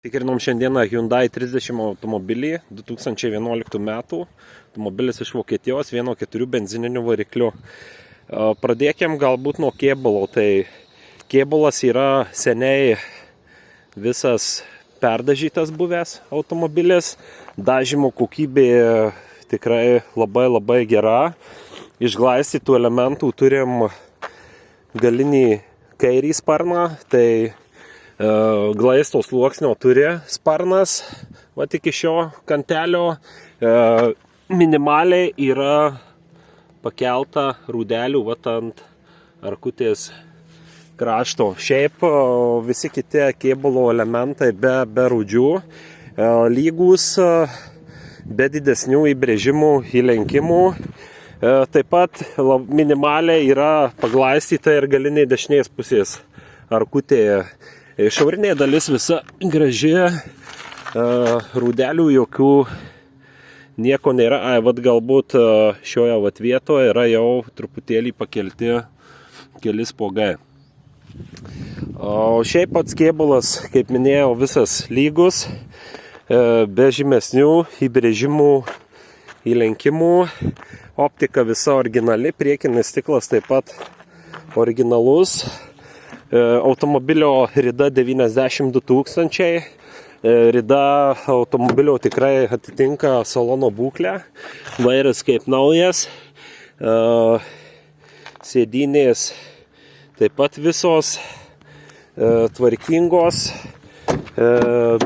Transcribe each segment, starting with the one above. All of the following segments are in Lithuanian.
Tikrinom šiandieną Hyundai 30 automobilį 2011 metų. Automobilis iš Vokietijos 1.4 benzininiu varikliu. Pradėkim galbūt nuo kėbulo. Tai kėbulas yra seniai visas perdažytas buvęs automobilis. Dažymo kokybė tikrai labai gera. Išglaistytų elementų turim galinį kairį sparną. Tai glaisto sluoksnio turi sparnas, iki šio kantelio. Minimaliai yra pakelta rūdelių ant arkutės krašto. Šiaip visi kiti kėbulo elementai be rūdžių, lygus, be didesnių įbrėžimų, įlenkimų. Taip pat minimaliai yra paglaistyta ir galinė dešinės pusės arkutėje. Šiaurinė dalis visa graži, rūdelių jokių nieko nėra. Galbūt šioje vietoje yra jau truputėlį pakelti keli spuogai. O šiaip pats kėbulas, kaip minėjau, visas lygus, be žymesnių įbrėžimų, įlenkimų. Optika visa originali, priekinis stiklas taip pat originalus. Automobilio rida 92 000. Rida automobilio tikrai atitinka salono būklę. Vairas kaip naujas. Sėdynės taip pat visos tvarkingos.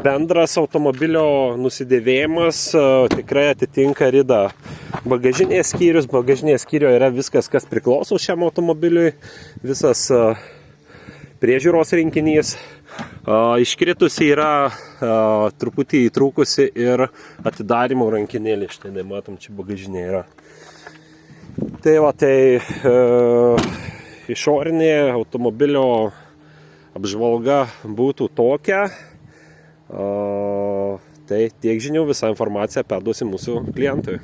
Bendras automobilio nusidėvėjimas tikrai atitinka ridą. Bagažinės skyriuje yra viskas, kas priklauso šiam automobiliui. Visas priežiūros rinkinys. Iškritusi yra truputį įtrūkusi ir atidarimo rankinėlė. Štai matom, čia bagažinė yra. Tai išorinė automobilio apžvalga būtų tokia. Tai tiek žinių, visą informaciją perduosim mūsų klientui.